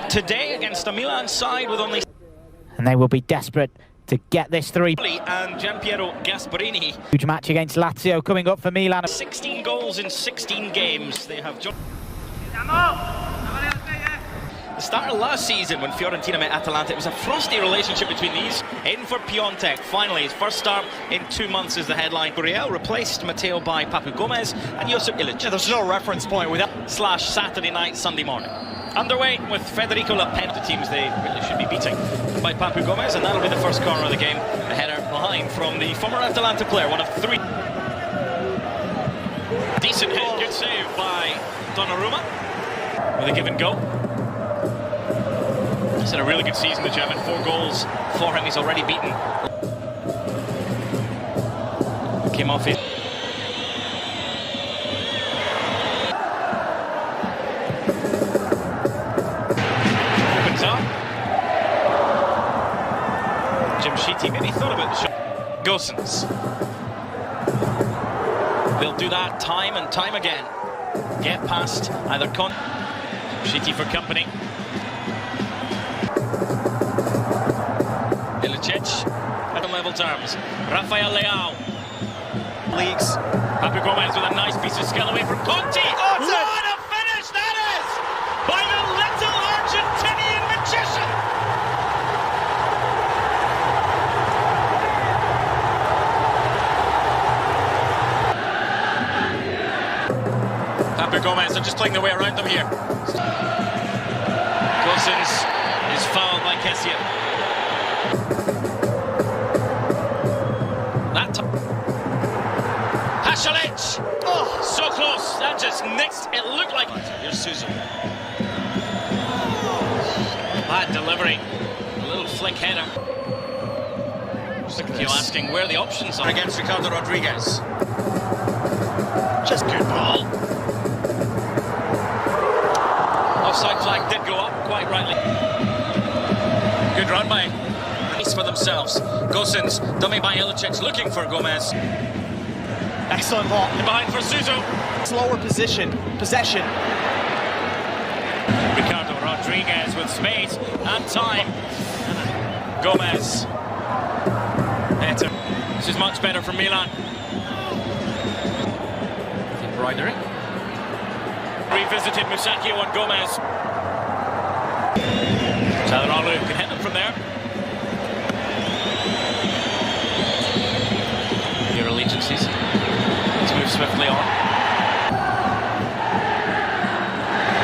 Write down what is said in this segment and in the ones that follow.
Today against a Milan side with only... And they will be desperate to get this 3. And Gianpiero Gasparini. Huge match against Lazio coming up for Milan. 16 goals in 16 games. They have... The start of last season when Fiorentina met Atalanta, it was a frosty relationship between these. In for Piontek, finally, his first start in 2 months is the headline. Guriel replaced Matteo by Papu Gomez and Josip Ilicic. Yeah, there's no reference point without... Slash Saturday night, Sunday morning. Underway with Federico Lapen, the teams they really should be beating, by Papu Gomez, and that'll be the first corner of the game. A header behind from the former Atalanta player, one of 3. Decent hit, good save by Donnarumma with a give and go. He's had a really good season, the German. 4 goals for him, he's already beaten. Came off his... Jamshiti maybe thought about the shot. Gosens. They'll do that time and time again. Get past either Jamshiti for company. Ilicic at level terms. Rafael Leao. Leagues. Papu Gomez with a nice piece of skill away from Conti. Oh, what a finish that is! By the little Argentinian magician! Papu Gomez, they're just playing their way around them here. Gosens is fouled by Kessie. That time. Pasalic! Oh, so close. That just nicked. It looked like... Here's Suso. Bad delivery. A little flick header. You're asking where the options are. Against Ricardo Rodriguez. Just good ball. Offside flag did go up, quite rightly. Good run by... for themselves. Gosens, dummy by Ilicic, looking for Gomez. Excellent ball. And behind for Suso. Slower possession. Ricardo Rodriguez with space and time. Gomez. Better. This is much better for Milan. Embroidery. Revisited Musacchio on Gomez. Calhanoglu can hit them from there. Your allegiances. Let's move swiftly on.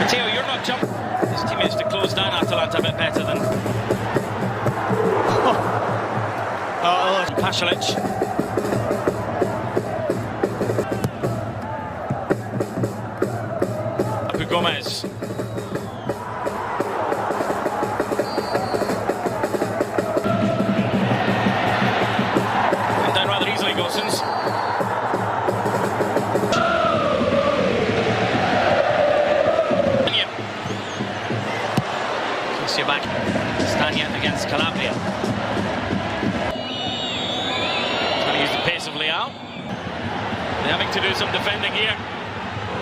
Matteo, you're not jumping. His teammates to close down Atalanta a bit better than Pasalic. Papu Gomez. And down rather easily, Gosens. Back. Stania against Calabria. Trying to use the pace of Leao. They're having to do some defending here.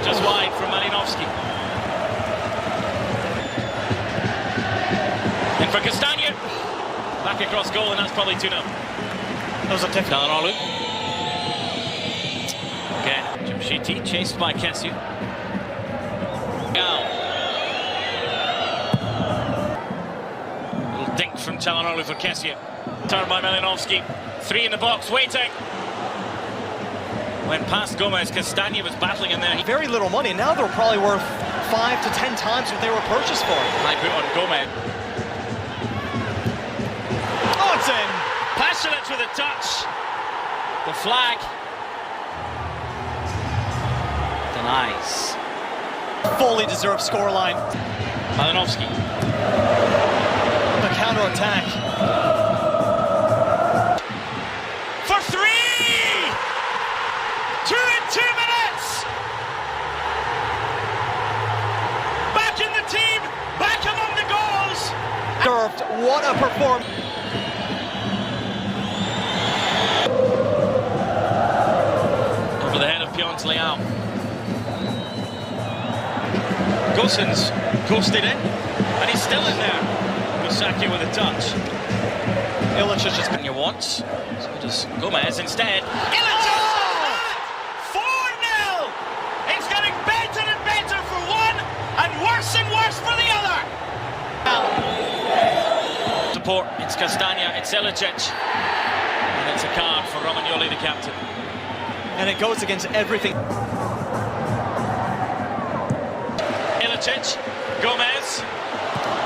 Just wide from Malinowski. In for Castagna. Back across goal, and that's probably 2-0. That was a tip. Calhanoglu. Again, Jamshiti chased by Kessie. Now. Dink from Calhanoglu for Kessie. Turned by Malinowski. 3 in the box, waiting. Went past Gomez. Castagna was battling in there. Very little money. Now they're probably worth 5 to 10 times what they were purchased for. High boot on Gomez. Oh, it's in. Pasalic with a touch. The flag. Denies. Fully deserved scoreline. Malinowski. The counter-attack. For 3! 2 in 2 minutes! Back in the team! Back among the goals! Served. What a performance. Over the head of Piontek Leao. Gosens coasted in. And he's He's still in there. Musaki with a touch. Illich is just... You want. So does Gomez instead. Illich! 4-0! It's getting better and better for one and worse for the other. Support, it's Castagna, it's Ilicic. And it's a card for Romagnoli, the captain. And it goes against everything. Ilicic, Gomez.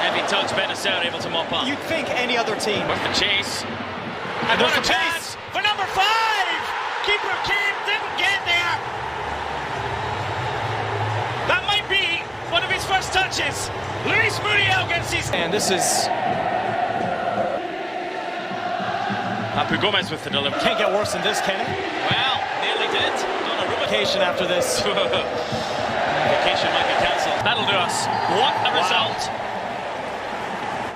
Heavy touch, Benacer able to mop up. You'd think any other team. Worth the chase. And what a chance for number 5! Keeper Kane didn't get there. That might be one of his first touches. Luis Muriel gets his... And this is... Papu Gomez with the delivery. Can't get worse than this, can it? Well, nearly did. Vacation after this. Vacation might be cancelled. That'll do us. What a result.